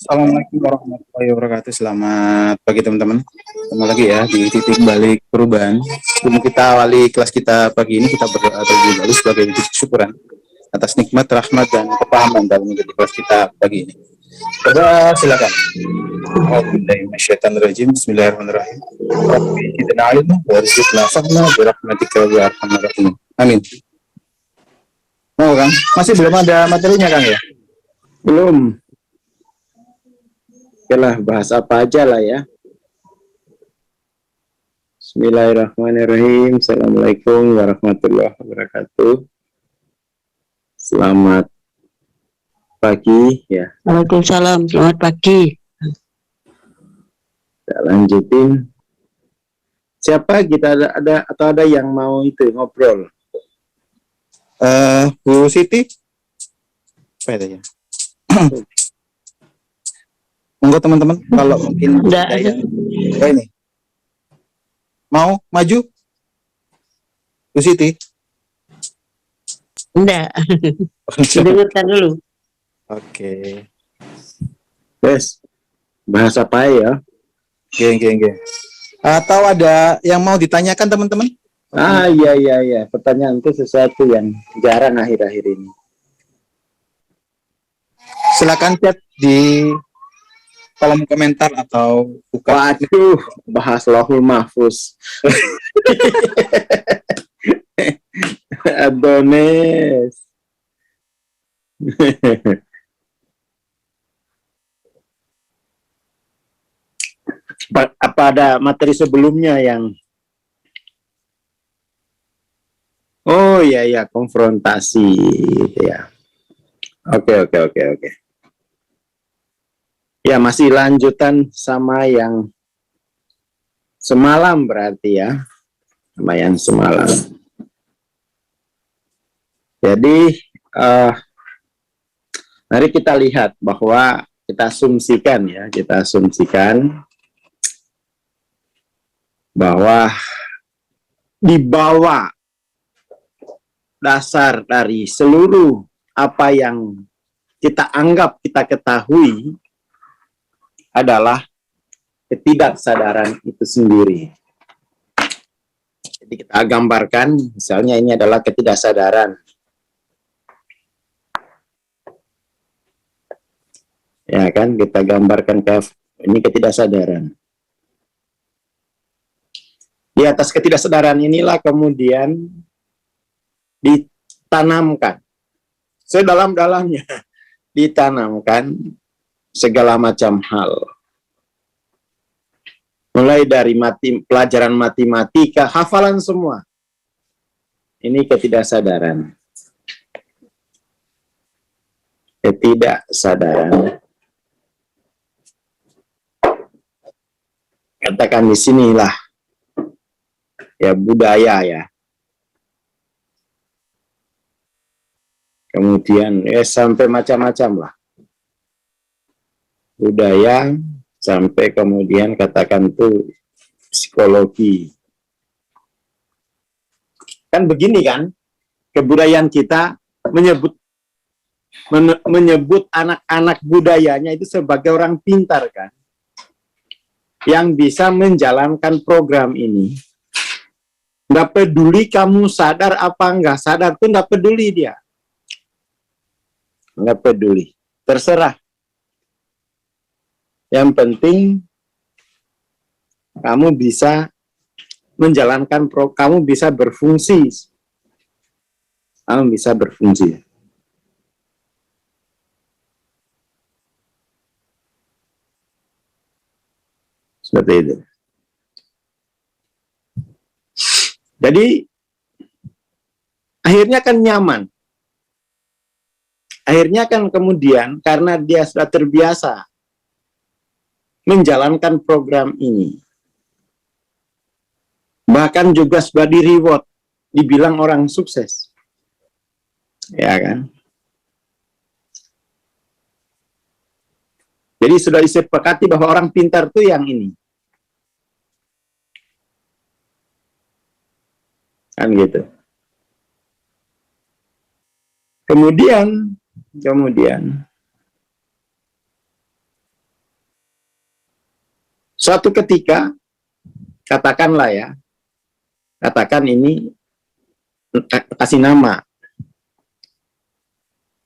Assalamualaikum warahmatullahi wabarakatuh. Selamat pagi teman-teman. Ketemu lagi ya di titik balik perubahan. Sebelum kita awali kelas kita pagi ini, kita berdoa terlebih dahulu sebagai wujud kesyukuran atas nikmat, rahmat, dan kepahaman dalam mengikuti kelas kita pagi ini. Berdoa silakan. Bismillahirrahmanirrahim. Bismillahirrahmanirrahim. Rabbi zidna ilma warzuqna fahma birahmatika ya arhamar rahimin. Amin. Mau Kang? Masih belum ada materinya Kang ya? Belum. Oke lah, bahas apa aja lah ya. Bismillahirrahmanirrahim. Assalamualaikum warahmatullahi wabarakatuh. Selamat pagi ya. Waalaikumsalam, selamat pagi. Kita lanjutin. Siapa kita ada yang mau itu ngobrol? Bu Siti, apa itu ya? Monggo teman-teman, kalau mungkin ada yang ini mau maju, Bu Siti. Enggak, dengarkan dulu. Oke. Yes. Bahas apa ya? Geng. Atau ada yang mau ditanyakan teman-teman? Iya. Pertanyaan itu sesuatu yang jarang akhir-akhir ini. Silakan chat di kolom komentar atau buka. Waduh, bahas Lauhul Mahfuz. Adonis. Apa ada materi sebelumnya yang iya, konfrontasi ya. Oke. Ya, masih lanjutan sama yang semalam berarti ya. Sama yang semalam. Jadi, mari kita lihat bahwa kita asumsikan bahwa di bawah dasar dari seluruh apa yang kita anggap kita ketahui adalah ketidaksadaran itu sendiri. Jadi kita gambarkan, misalnya ini adalah ketidaksadaran. Ya kan, kita gambarkan ini ketidaksadaran. Di atas ketidaksadaran inilah kemudian ditanamkan, sedalam-dalamnya ditanamkan segala macam hal. Mulai dari pelajaran matematika, hafalan semua. Ini ketidaksadaran. Ketidaksadaran. Katakan di sinilah ya budaya ya. Kemudian sampai macam-macam lah. Budaya sampai kemudian katakan itu psikologi. Kan begini kan, kebudayaan kita menyebut anak-anak budayanya itu sebagai orang pintar kan, yang bisa menjalankan program ini. Nggak peduli kamu sadar apa nggak sadar tuh, nggak peduli dia. Nggak peduli, terserah. Yang penting kamu bisa menjalankan kamu bisa berfungsi. Kamu bisa berfungsi. Seperti itu. Jadi akhirnya kan nyaman. Akhirnya kan kemudian karena dia sudah terbiasa menjalankan program ini. Bahkan juga sudah di reward, dibilang orang sukses. Ya kan? Jadi sudah disepakati bahwa orang pintar itu yang ini. Kan gitu. Kemudian Suatu ketika, katakanlah ya, katakan ini kasih nama.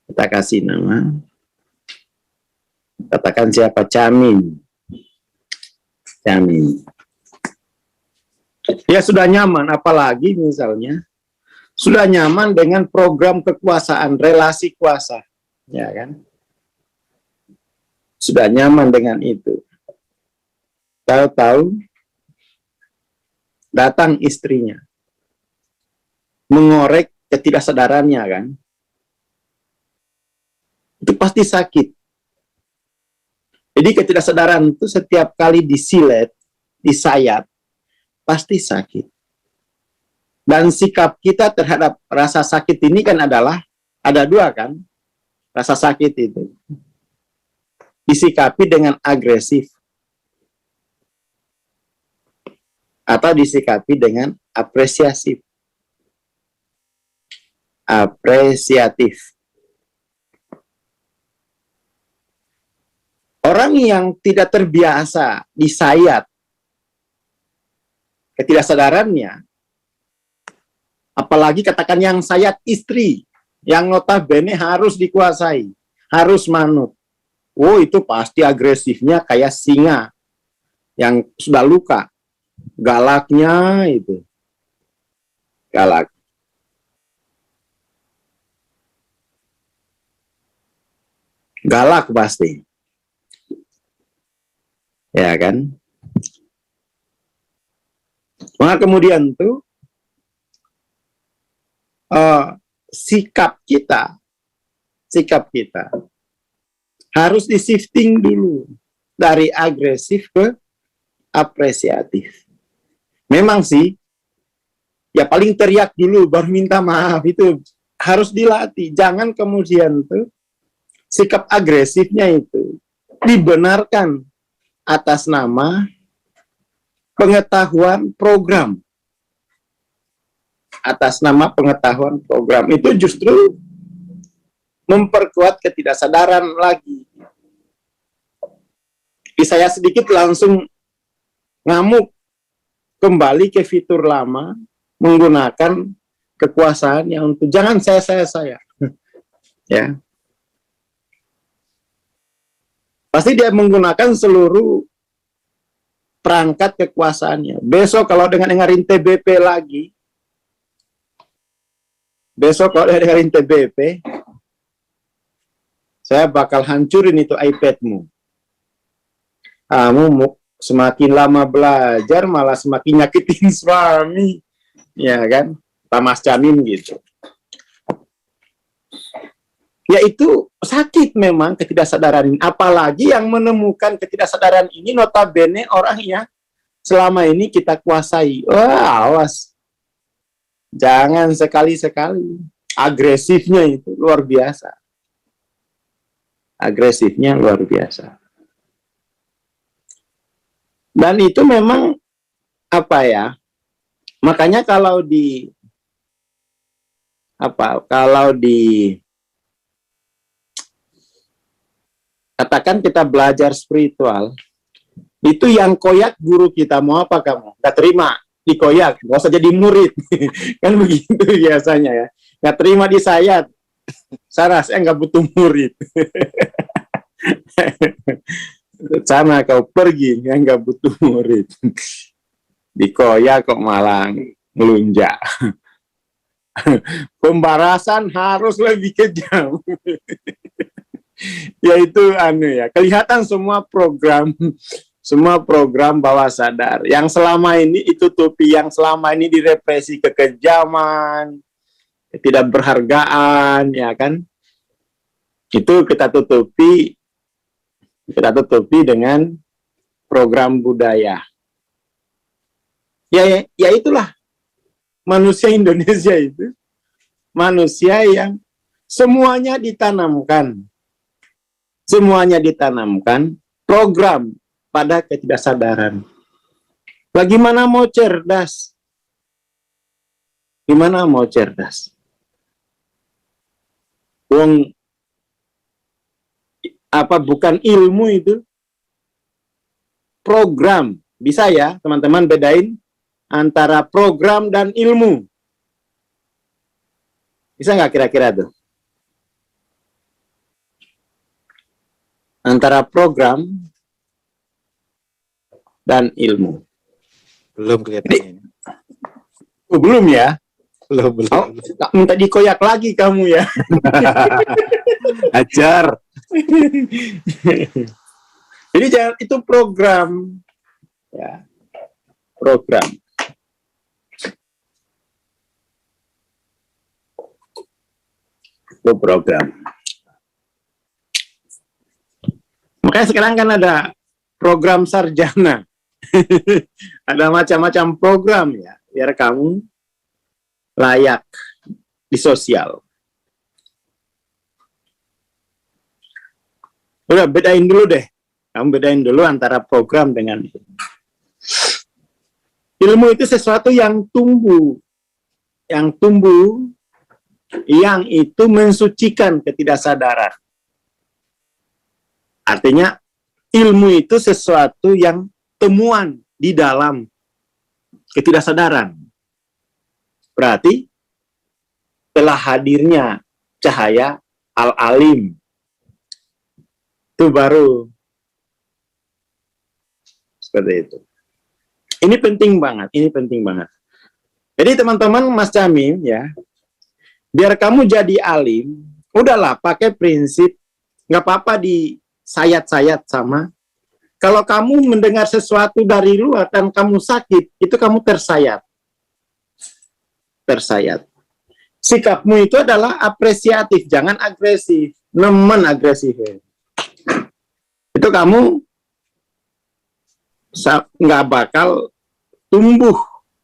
Kita kasih nama. Katakan siapa? Camin. Camin. Ya sudah nyaman, apalagi misalnya sudah nyaman dengan program kekuasaan, relasi kuasa, ya kan? Sudah nyaman dengan itu. Tahu-tahu datang istrinya, mengorek ketidaksadarannya kan? Itu pasti sakit. Jadi ketidaksadaran itu setiap kali disilet, disayat, pasti sakit. Dan sikap kita terhadap rasa sakit ini kan adalah, ada dua kan, rasa sakit itu. Disikapi dengan agresif, atau disikapi dengan apresiatif. Apresiatif. Orang yang tidak terbiasa disayat ketidaksadarannya, apalagi katakan yang sayat istri, yang notabene harus dikuasai, harus manut. Oh, itu pasti agresifnya kayak singa yang sudah luka. Galaknya itu. Galak. Galak pasti. Ya kan? Maka kemudian tuh sikap kita harus di-shifting dulu dari agresif ke apresiatif. Memang sih, ya paling teriak dulu baru minta maaf, itu harus dilatih. Jangan kemudian tuh sikap agresifnya itu dibenarkan atas nama pengetahuan program. Atas nama pengetahuan program. Itu justru memperkuat ketidaksadaran lagi. Saya sedikit langsung ngamuk kembali ke fitur lama, menggunakan kekuasaan yang untuk jangan saya. Ya. Pasti dia menggunakan seluruh perangkat kekuasaannya. Besok kalau dengerin TBP lagi, saya bakal hancurin itu iPadmu. Kamu semakin lama belajar malah semakin nyakitin suami, ya kan? Tamas Camin gitu. Ya itu sakit memang ketidaksadaran ini. Apalagi yang menemukan ketidaksadaran ini notabene orang yang selama ini kita kuasai. Wah, awas. Jangan sekali-sekali. Agresifnya itu luar biasa. Agresifnya luar biasa. Dan itu memang apa ya? Makanya kalau katakan kita belajar spiritual, itu yang koyak guru kita, mau apa kamu? Gak terima dikoyak, gak usah jadi murid. Kan begitu biasanya ya. Gak terima disayat, Sarah, saya gak butuh murid. Sana kau pergi, yang gak butuh murid. Dikoyak kok malah ngelunjak. Pembarasan harus lebih kejam. Yaitu kelihatan semua program bawah sadar yang selama ini itu tupi, yang selama ini direpresi kekejaman, ketidakberhargaan, ya kan, itu kita tutupi dengan program budaya. Ya itulah manusia Indonesia itu, manusia yang semuanya ditanamkan program pada ketidaksadaran. Bagaimana mau cerdas? Gimana mau cerdas? Bukan ilmu itu? program. Bisa ya, teman-teman bedain antara program dan ilmu. Bisa nggak kira-kira tuh? Antara program dan ilmu. Belum kelihatan. Oh, belum ya? Belum. Oh, minta dikoyak lagi kamu ya. Ajar. Jadi jangan, itu program. Ya. Program. Itu program. Makanya sekarang kan ada program sarjana. Ada macam-macam program ya, biar kamu layak di sosial. Udah, bedain dulu deh. Kamu bedain dulu antara program dengan ilmu. Ilmu itu sesuatu yang tumbuh. Yang tumbuh, yang itu mensucikan ketidaksadaran. Artinya, ilmu itu sesuatu yang temuan di dalam ketidaksadaran. Berarti, telah hadirnya cahaya al-alim. Itu baru seperti itu. Ini penting banget, ini penting banget. Jadi teman-teman, Mas Jamim ya, biar kamu jadi alim, udahlah pakai prinsip, nggak apa-apa disayat-sayat sama. Kalau kamu mendengar sesuatu dari luar dan kamu sakit, itu kamu tersayat. Tersayat. Sikapmu itu adalah apresiatif, jangan agresif. Nemen agresif. Itu kamu nggak bakal tumbuh,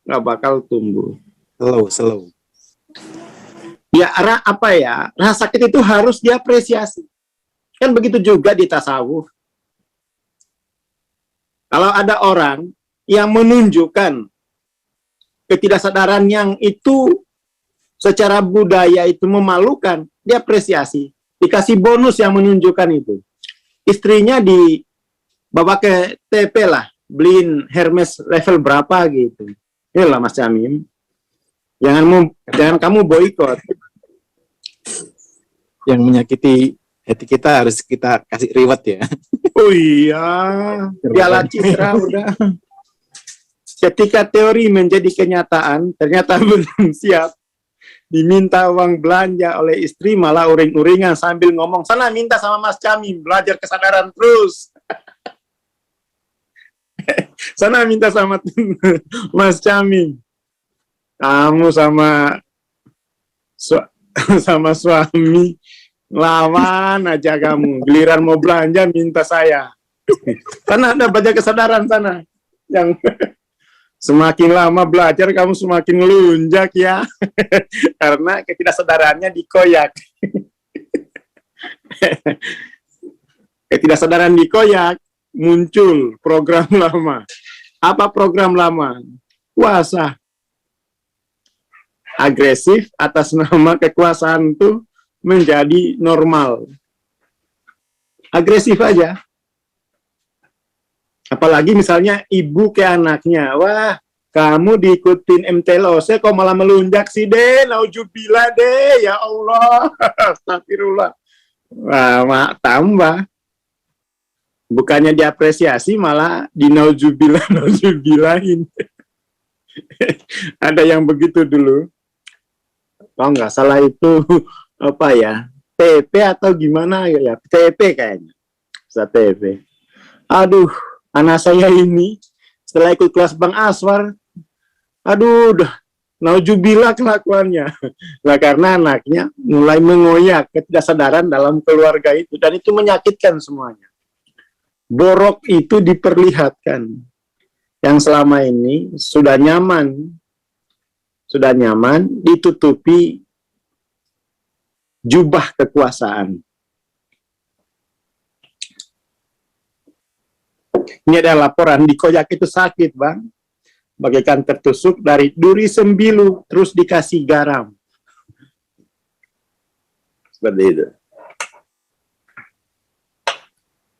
nggak bakal tumbuh. Slow. Ya, apa ya? Rasa sakit itu harus diapresiasi. Kan begitu juga di tasawuf. Kalau ada orang yang menunjukkan ketidaksadaran yang itu secara budaya itu memalukan, diapresiasi. Dikasih bonus yang menunjukkan itu. Istrinya dibawa ke TP lah, beliin Hermes level berapa gitu. Inilah Mas Jamim. Jangan kamu boikot. Yang menyakiti hati kita harus kita kasih reward ya. Oh iya, Piala Citra udah. Ketika teori menjadi kenyataan, ternyata belum siap. Diminta uang belanja oleh istri, malah uring-uringan sambil ngomong, sana minta sama Mas Jamim, belajar kesadaran terus. Sana minta sama Mas Jamim. Kamu sama suami lawan aja kamu. Giliran mau belanja minta saya. Sana ada belajar kesadaran sana. Yang semakin lama belajar kamu semakin lunjak ya. Karena ketidaksadarannya dikoyak. Ketidaksadaran dikoyak, muncul program lama. Apa program lama? Puasa. Agresif atas nama kekuasaan itu menjadi normal. Agresif aja. Apalagi misalnya ibu ke anaknya, wah kamu diikutin MTLOC kok malah melunjak sih deh, naujubillah deh, ya Allah, astagfirullah. Wah, tambah. Bukannya diapresiasi malah naujubillahin. Ada yang begitu dulu. Kalau nggak salah itu apa ya, TP atau gimana ya, TP kayaknya, bisa TP. Aduh, anak saya ini setelah ikut kelas Bang Aswar, aduh, udah naujubillah kelakuannya. Nah, karena anaknya mulai mengoyak ketidaksadaran dalam keluarga itu, dan itu menyakitkan semuanya. Borok itu diperlihatkan. Yang selama ini sudah nyaman ditutupi jubah kekuasaan. Ini ada laporan, dikoyak itu sakit, Bang. Bagaikan tertusuk dari duri sembilu, terus dikasih garam. Seperti itu.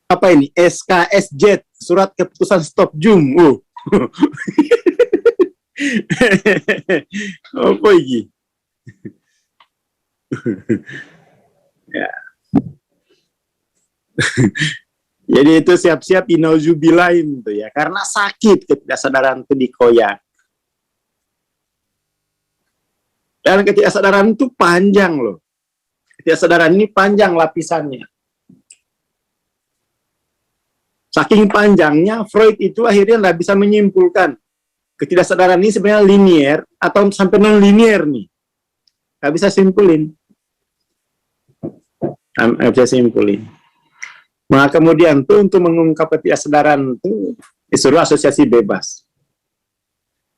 Apa ini? SKSJ, surat keputusan stop Zoom. Apa ini? Ya. Jadi itu siap-siap inauzubillahin tuh ya, karena sakit ketidaksadaran itu dikoyak. Dan ketidaksadaran itu panjang loh. Ketidaksadaran ini panjang lapisannya. Saking panjangnya, Freud itu akhirnya nggak bisa menyimpulkan ketidaksadaran ini sebenarnya linier atau sampai non-linier nih. Nggak bisa simpulin. Nggak bisa simpulin. Nah, kemudian tuh untuk mengungkap ketidaksadaran itu disuruh asosiasi bebas.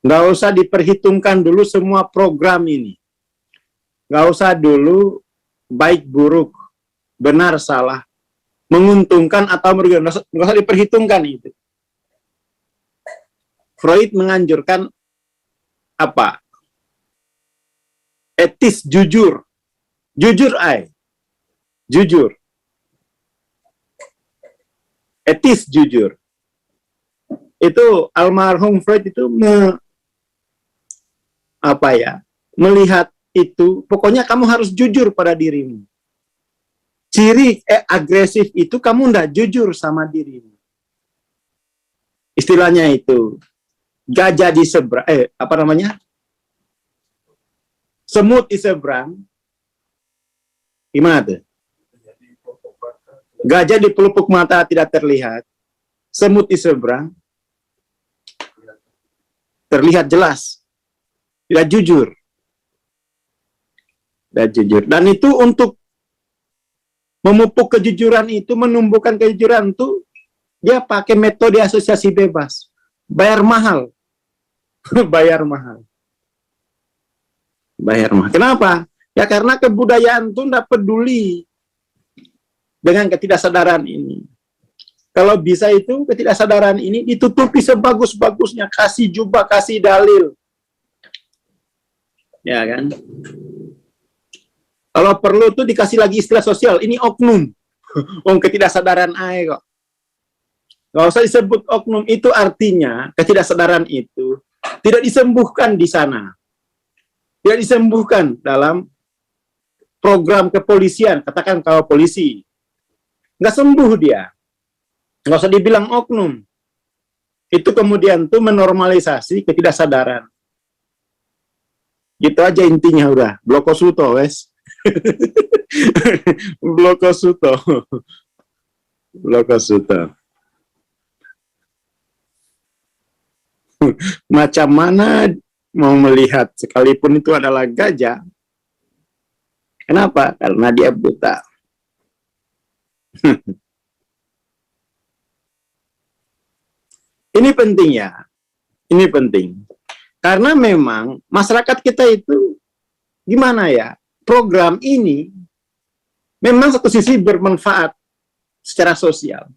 Nggak usah diperhitungkan dulu semua program ini. Nggak usah dulu baik buruk, benar salah, menguntungkan atau merugikan. Nggak usah diperhitungkan itu. Freud menganjurkan apa? Etis jujur. Jujur, jujur. Etis jujur. Itu almarhum Freud itu melihat itu, pokoknya kamu harus jujur pada dirimu. Ciri agresif itu kamu ndak jujur sama dirimu. Istilahnya itu gajah di seberang, semut di seberang. Gimana tuh? Gajah di pelupuk mata tidak terlihat, semut di seberang terlihat jelas, tidak jujur. Dan jujur. Dan itu untuk memupuk kejujuran itu, menumbuhkan kejujuran itu, dia pakai metode asosiasi bebas. Bayar mahal. Bayar mahal. Bayar mahal. Kenapa? Ya karena kebudayaan itu tidak peduli dengan ketidaksadaran ini. Kalau bisa itu ketidaksadaran ini ditutupi sebagus-bagusnya, kasih jubah, kasih dalil. Ya kan? Kalau perlu tuh dikasih lagi istilah sosial, ini oknum. Ketidaksadaran aja kok. Nggak usah disebut oknum, itu artinya ketidaksadaran itu tidak disembuhkan di sana. Tidak disembuhkan dalam program kepolisian, katakan kalau polisi. Nggak sembuh dia. Nggak usah dibilang oknum. Itu kemudian tuh menormalisasi ketidaksadaran. Gitu aja intinya udah. Blokosuto, wes. Blokosuto. Blokosuto. Macam mana mau melihat sekalipun itu adalah gajah. Kenapa? Karena dia buta. Ini penting ya. Ini penting. Karena memang masyarakat kita itu gimana ya? Program ini memang satu sisi bermanfaat secara sosial.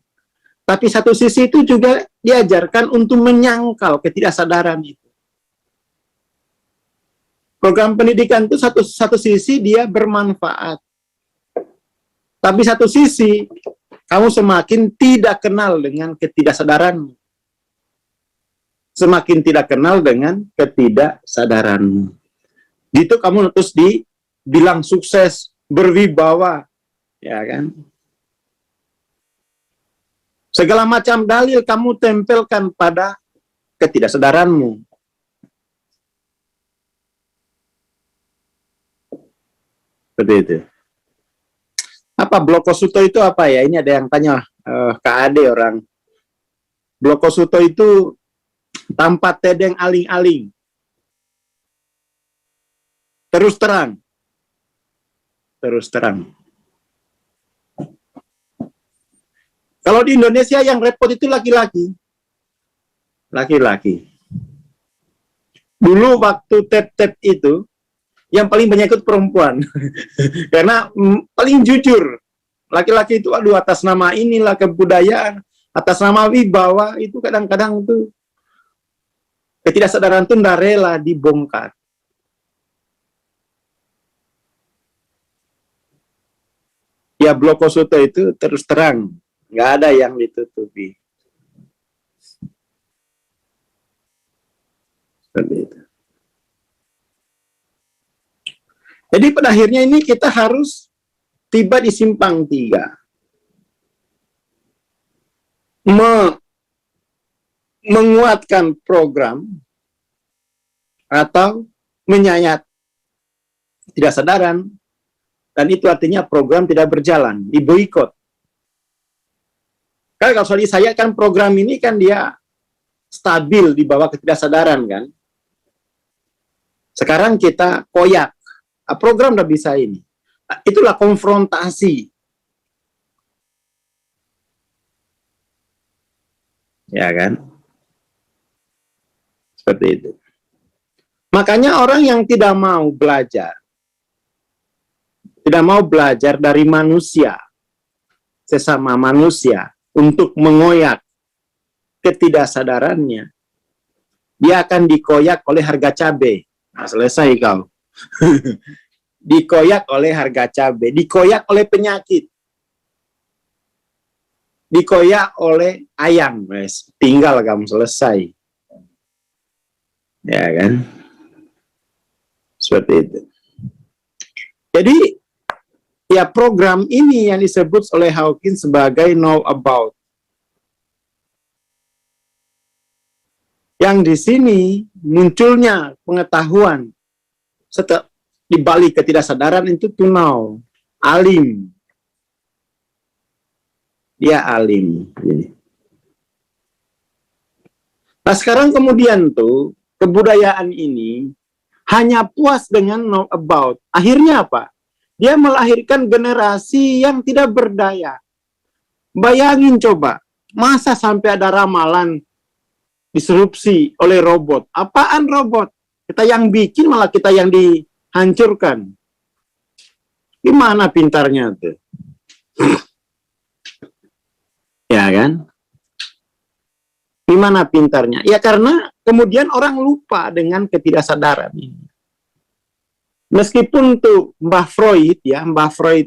Tapi satu sisi itu juga diajarkan untuk menyangkal ketidaksadaran itu. Program pendidikan itu satu sisi dia bermanfaat. Tapi satu sisi kamu semakin tidak kenal dengan ketidaksadaranmu. Semakin tidak kenal dengan ketidaksadaranmu. Gitu kamu terus dibilang sukses, berwibawa, ya kan? Segala macam dalil kamu tempelkan pada ketidaksadaranmu. Seperti itu. Apa blokosuto itu apa ya? Ini ada yang tanya Kak Ade orang. Blokosuto itu tanpa tedeng aling-aling. Terus terang. Terus terang. Kalau di Indonesia yang repot itu laki-laki. Laki-laki. Dulu waktu tap-tap itu, yang paling banyak ikut perempuan. Karena paling jujur. Laki-laki itu, aduh atas nama inilah kebudayaan, atas nama wibawa, itu kadang-kadang tuh ketidaksadaran itu nggak rela dibongkar. Ya blokosuto itu terus terang. nggak ada yang ditutupi. Seperti itu. Jadi pada akhirnya ini kita harus tiba di simpang tiga. Menguatkan program atau menyayat tidak sadaran, dan itu artinya program tidak berjalan, diboikot. Kalau soal disayat kan program ini kan dia stabil di bawah ketidaksadaran kan. Sekarang kita koyak, program udah bisa ini. Itulah konfrontasi. Ya kan? Seperti itu. Makanya orang yang tidak mau belajar dari manusia, sesama manusia, untuk mengoyak ketidaksadarannya, dia akan dikoyak oleh harga cabai. Nah, selesai kau. Dikoyak oleh harga cabai, dikoyak oleh penyakit, dikoyak oleh ayam, tinggal kamu selesai. Ya kan? Seperti itu. Jadi, ya program ini yang disebut oleh Hawkins sebagai know about. Yang di sini munculnya pengetahuan di balik ketidaksadaran itu to know, alim. Dia alim. Nah sekarang kemudian tuh kebudayaan ini hanya puas dengan know about. Akhirnya apa? Dia melahirkan generasi yang tidak berdaya. Bayangin coba, masa sampai ada ramalan disrupsi oleh robot? Apaan robot? Kita yang bikin malah kita yang dihancurkan. Gimana pintarnya tuh? Ya kan? Gimana pintarnya? Ya karena kemudian orang lupa dengan ketidaksadaran ini. Meskipun tuh Mbah Freud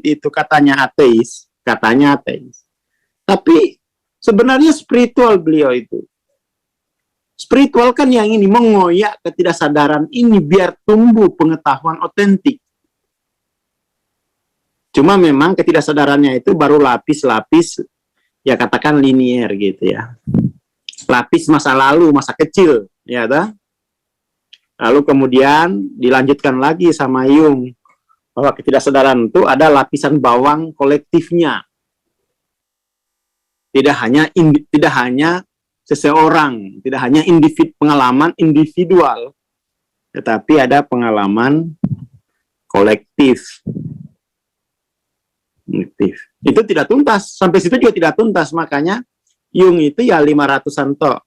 itu katanya ateis. Tapi sebenarnya spiritual beliau itu. Spiritual kan yang ini mengoyak ketidaksadaran ini biar tumbuh pengetahuan otentik. Cuma memang ketidaksadarannya itu baru lapis-lapis, ya katakan linier gitu ya. Lapis masa lalu, masa kecil, ya dah. Lalu kemudian dilanjutkan lagi sama Jung bahwa ketidaksadaran itu ada lapisan bawang kolektifnya. Tidak hanya seseorang, tidak hanya pengalaman individual, tetapi ada pengalaman kolektif. Itu tidak tuntas, sampai situ juga tidak tuntas, makanya Jung itu ya 500-an tok.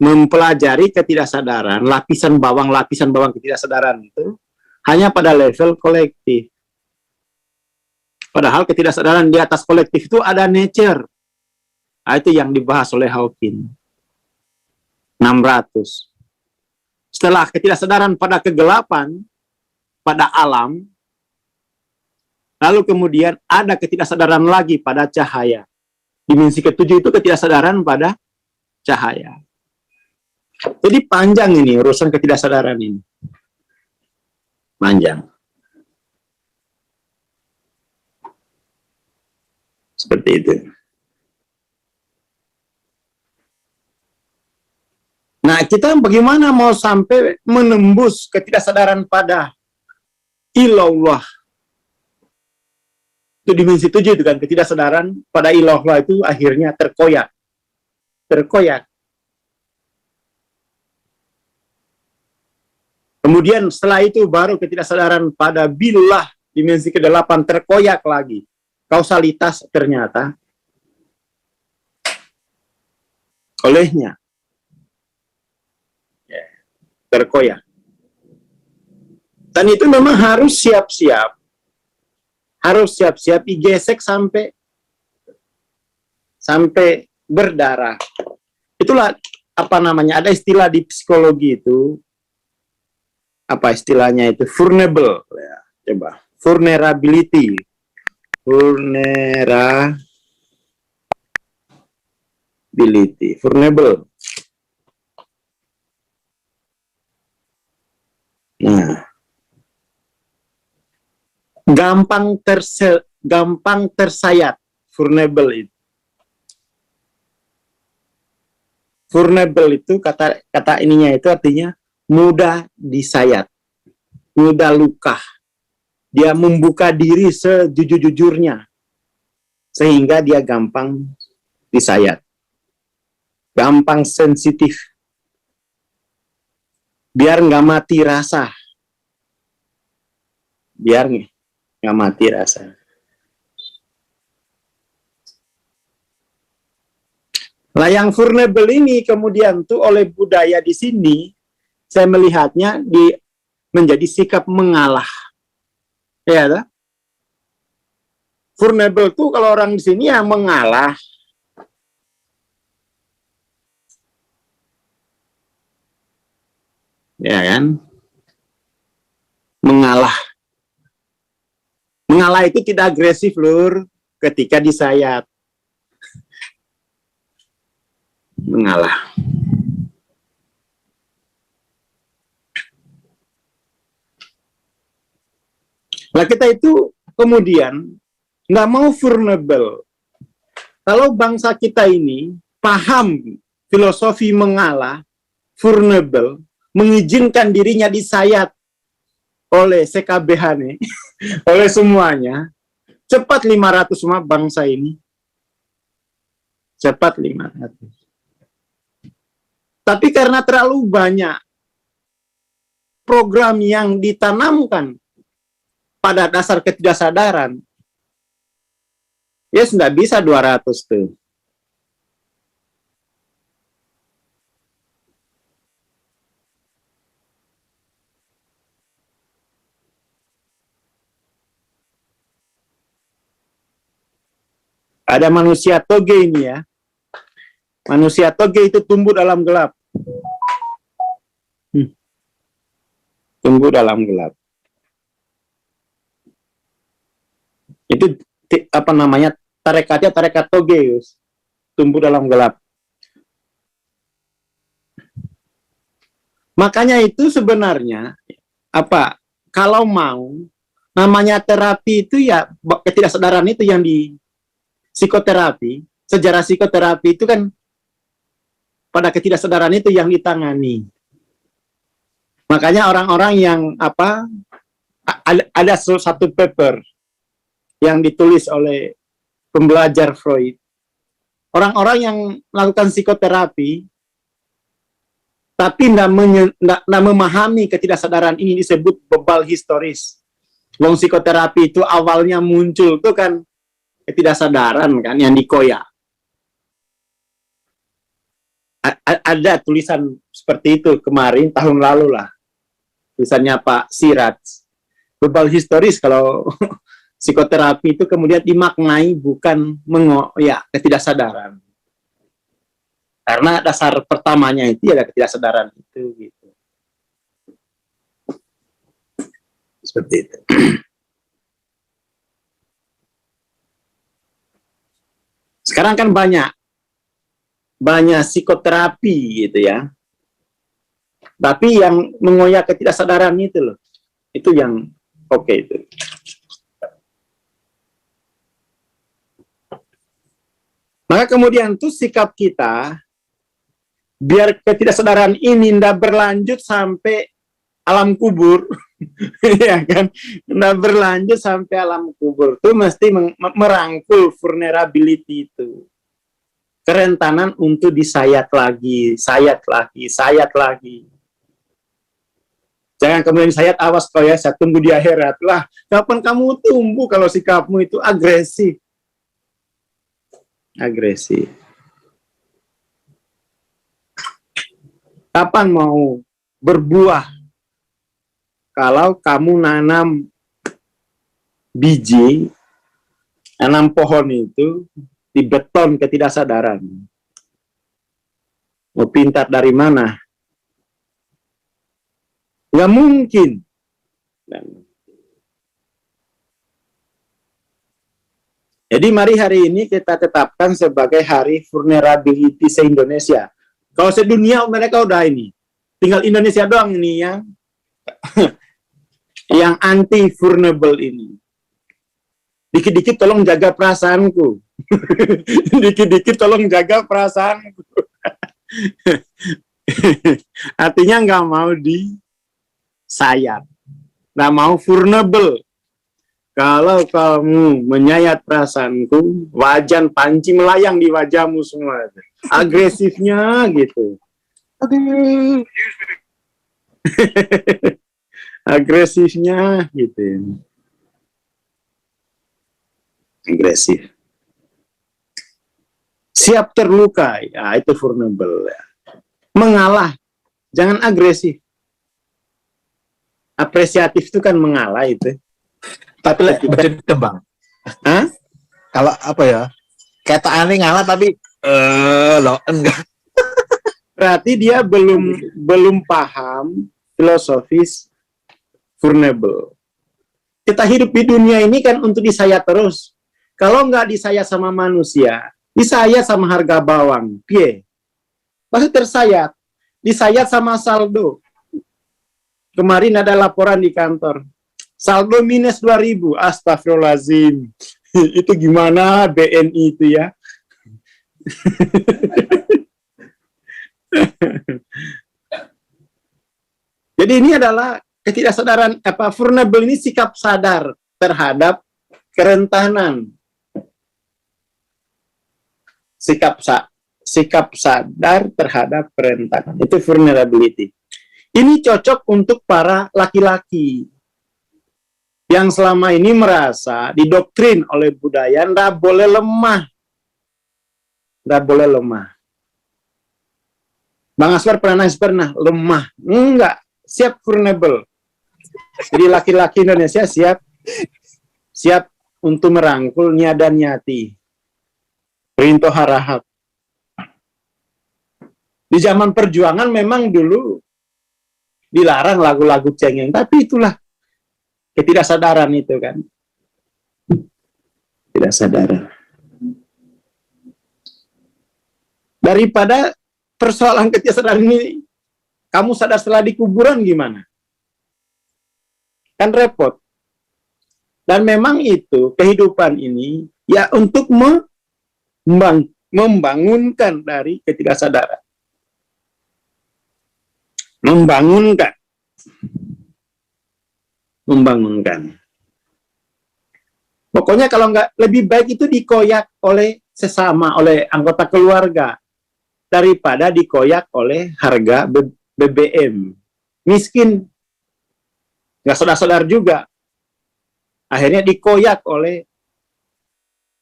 Mempelajari ketidaksadaran, lapisan bawang ketidaksadaran itu hanya pada level kolektif. Padahal ketidaksadaran di atas kolektif itu ada nature. Nah, itu yang dibahas oleh Hawkins. 600. Setelah ketidaksadaran pada kegelapan, pada alam, lalu kemudian ada ketidaksadaran lagi pada cahaya. Dimensi ketujuh itu ketidaksadaran pada cahaya. Jadi panjang ini urusan ketidaksadaran ini. Panjang. Seperti itu. Nah, kita bagaimana mau sampai menembus ketidaksadaran pada ilallah. Itu dimensi 7 itu kan, ketidaksadaran pada ilallah itu akhirnya terkoyak. Kemudian setelah itu baru ketidaksadaran pada billah, dimensi ke-8 terkoyak lagi. Kausalitas ternyata olehnya terkoyak. Dan itu memang harus siap-siap. Digesek sampai berdarah. Itulah apa namanya, ada istilah di psikologi itu, apa istilahnya itu, vulnerable ya. Coba, vulnerability. vulnerability, vulnerable. Nah, gampang tersayat, vulnerable itu. Vulnerable itu kata ininya itu artinya mudah disayat, mudah luka. Dia membuka diri sejujur-jujurnya sehingga dia gampang disayat, gampang sensitif, biar nggak mati rasa, biar nggak mati rasa. Nah, yang vulnerable ini kemudian tuh oleh budaya di sini, saya melihatnya menjadi sikap mengalah. Ya, tak? Vulnerable tuh kalau orang di sini yang mengalah. Ya kan? Mengalah. Mengalah itu tidak agresif, Lur, ketika disayat. Mengalah. Nah, kita itu kemudian nggak mau vulnerable. Kalau bangsa kita ini paham filosofi mengalah, vulnerable, mengizinkan dirinya disayat oleh CKBH nih, oleh semuanya, cepat 500 semua bangsa ini. Cepat 500. Tapi karena terlalu banyak program yang ditanamkan pada dasar ketidaksadaran, ya sudah bisa 200 tuh. Ada manusia toge ini ya. Manusia toge itu tumbuh dalam gelap. Tumbuh dalam gelap. Itu apa namanya? Tarekatnya tarekat toge, tumbuh dalam gelap. Makanya itu sebenarnya apa? Kalau mau namanya terapi itu ya ketidaksadaran itu yang di psikoterapi, sejarah psikoterapi itu kan pada ketidaksadaran itu yang ditangani. Makanya orang-orang yang apa ada satu paper yang ditulis oleh pembelajar Freud. Orang-orang yang melakukan psikoterapi tapi tidak memahami ketidaksadaran ini disebut bebal historis. Wong psikoterapi itu awalnya muncul tuh kan ketidaksadaran kan yang dikoyak. Ada tulisan seperti itu kemarin tahun lalu lah, tulisannya Pak Sirat. Bebal historis kalau psikoterapi itu kemudian dimaknai bukan mengoyak ketidaksadaran, karena dasar pertamanya itu ada ketidaksadaran itu gitu. Seperti itu. Sekarang kan banyak psikoterapi gitu ya. Tapi yang mengoyak ketidaksadaran itu loh. Itu yang oke itu. Maka kemudian tuh sikap kita biar ketidaksadaran ini tidak berlanjut sampai alam kubur. Ya kan? Tidak berlanjut sampai alam kubur. Tuh mesti merangkul vulnerability itu. Kerentanan untuk disayat lagi, sayat lagi, sayat lagi. Jangan kemudian sayat, awas kau ya, saya tunggu di akhirat. Lah, kapan kamu tumbuh kalau sikapmu itu agresif? Agresif. Kapan mau berbuah? Kalau kamu nanam biji, nanam pohon itu, di beton ketidaksadaran. Mau pintar dari mana? Nggak mungkin. Jadi mari hari ini kita tetapkan sebagai hari vulnerability se-Indonesia. Kalau sedunia mereka udah ini. Tinggal Indonesia doang ini yang yang anti vulnerable ini. Dikit-dikit tolong jaga perasaanku. Dikit-dikit tolong jaga perasaanku. Artinya nggak mau disayat. Nggak mau vulnerable. Kalau kamu menyayat perasaanku, wajan panci melayang di wajahmu semua. Agresifnya gitu. Agresifnya gitu. Agresif. Siap terluka, ya itu vulnerable. Ya. Mengalah, jangan agresif. Apresiatif itu kan mengalah itu. Tapi lebih tembang. Hah? Kalau apa ya? Kata aneh ngalah tapi lo enggak. Berarti dia belum paham filosofis vulnerable. Kita hidup di dunia ini kan untuk disayat terus. Kalau nggak disayat sama manusia, disayat sama harga bawang. Pie. Pasti tersayat. Disayat sama saldo. Kemarin ada laporan di kantor. Saldo minus 2.000. Astagfirullahaladzim. Itu gimana BNI itu ya? Jadi ini adalah ketidaksadaran vulnerable ini sikap sadar terhadap kerentanan. Sikap sadar terhadap kerentanan. Itu vulnerability. Ini cocok untuk para laki-laki yang selama ini merasa didoktrin oleh budaya nggak boleh lemah. Nggak boleh lemah. Bang Aswar pernah lemah. Enggak. Siap vulnerable. Jadi laki-laki Indonesia siap untuk merangkul dan nyati. Rinto harahap. Di zaman perjuangan memang dulu dilarang lagu-lagu cengeng, tapi itulah ketidaksadaran itu kan. Tidak sadar. Daripada persoalan ketidaksadaran ini, kamu sadar setelah di kuburan gimana? Kan repot. Dan memang itu kehidupan ini ya untuk membangunkan dari ketidaksadaran. Membangunkan. Pokoknya kalau nggak, lebih baik itu dikoyak oleh sesama, oleh anggota keluarga, daripada dikoyak oleh harga BBM. Miskin, nggak sadar juga. Akhirnya dikoyak oleh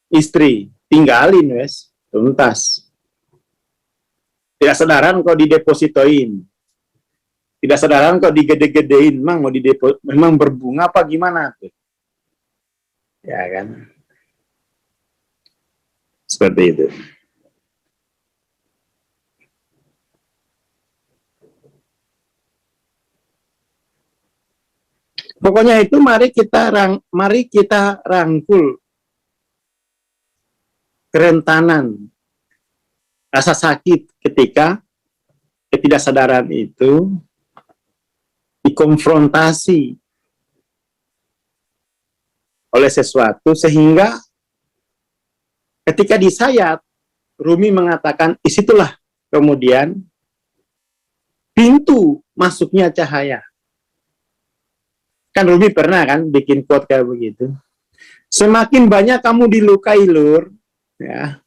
istri, tinggalin wes, tuntas. Tidak sadaran kok didepositoin. Tidak sadaran kok digede-gedein, memang berbunga apa gimana tuh? Ya kan? Seperti itu. Pokoknya itu mari kita rangkul kerentanan rasa sakit ketika ketidaksadaran itu dikonfrontasi oleh sesuatu sehingga ketika disayat, Rumi mengatakan disitulah kemudian pintu masuknya cahaya. Kan Rumi pernah kan bikin quote kayak begitu. Semakin banyak kamu dilukai, Lur, ya.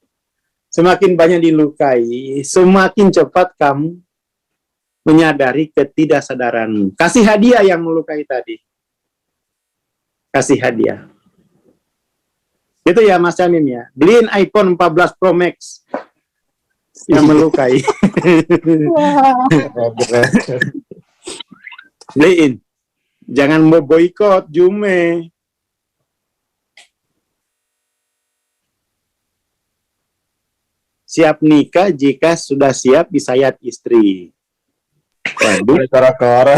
Semakin banyak dilukai, semakin cepat kamu menyadari ketidaksadaranmu. Kasih hadiah yang melukai tadi. Kasih hadiah. Itu ya Mas Yamin ya. Beliin iPhone 14 Pro Max yang melukai. Beliin. Jangan mau boikot Jume. Siap nikah jika sudah siap disayat istri. Waduh. Kora-kora.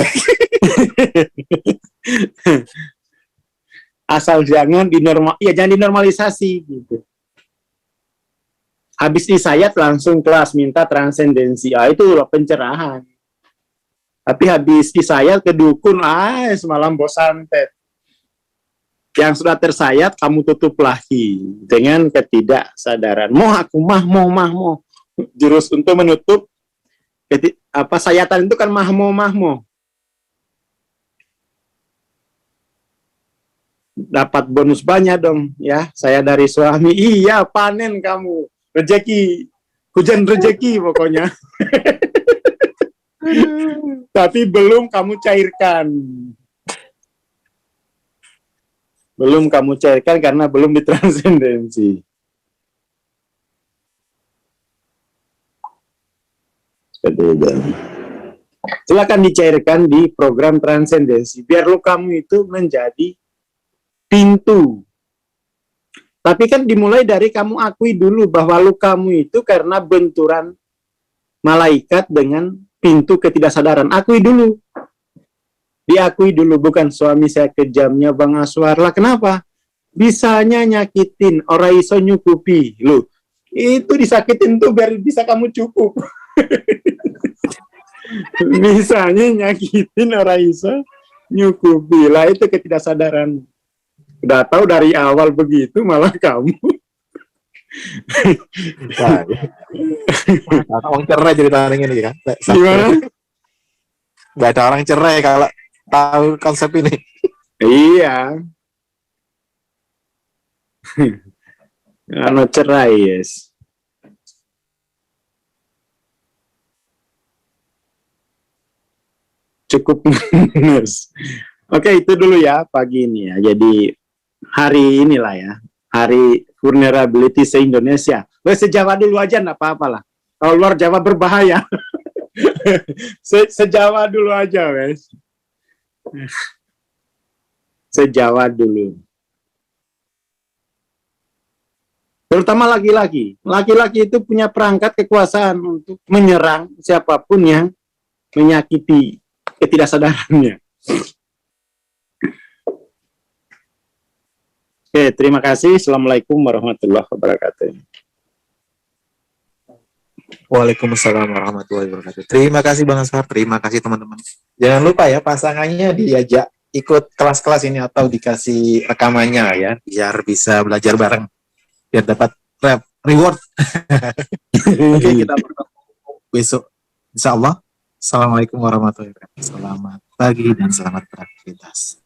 Asal jangan dinormalisasi gitu. Habis disayat langsung kelas minta transendensi. Itu loh pencerahan. Tapi habis disayat ke dukun, semalam bosan tet. Yang sudah tersayat kamu tutup lagi dengan ketidaksadaran. Mau. Jurus untuk menutup sayatan itu kan mahmo. Dapat bonus banyak dong ya. Saya dari suami, iya panen kamu. Rezeki, hujan rezeki pokoknya. Tapi belum kamu cairkan. Belum kamu cairkan karena belum ditransendensi. Silakan dicairkan di program transendensi. Biar kamu itu menjadi pintu. Tapi kan dimulai dari kamu akui dulu bahwa kamu itu karena benturan malaikat dengan pintu ketidaksadaran. Akui dulu. Diakui dulu, bukan suami saya kejamnya Bang Aswar. Lah kenapa? Bisanya nyakitin, orang iso nyukupi. Loh, itu disakitin tuh biar bisa kamu cukup. Bisanya nyakitin orang iso nyukupi. Lah itu ketidaksadaran. Udah tahu dari awal begitu malah kamu. Orang cerai ceritanya ini kan. Gimana? Nggak ada orang cerai kalau tahu konsep ini. Iya. Anu cerai, yes. Cukup minus. Oke, itu dulu ya pagi ini ya. Jadi hari inilah ya, Hari Vulnerability se-Indonesia. Sejawa dulu aja, enggak apa-apa lah. Kalau luar Jawa berbahaya. Sejawa dulu aja, wes. Sejawa dulu. Terutama laki-laki. Laki-laki itu punya perangkat kekuasaan untuk menyerang siapapun yang menyakiti ketidaksadarannya. Oke, terima kasih. Assalamualaikum warahmatullahi wabarakatuh. Waalaikumsalam warahmatullahi wabarakatuh. Terima kasih Bang Aswar, terima kasih teman-teman. Jangan lupa ya pasangannya diajak ikut kelas-kelas ini atau dikasih rekamannya ya, biar bisa belajar bareng, biar dapat reward. Oke, kita bertemu besok. Insya Allah. Assalamualaikum warahmatullahi wabarakatuh. Selamat pagi dan selamat beraktivitas.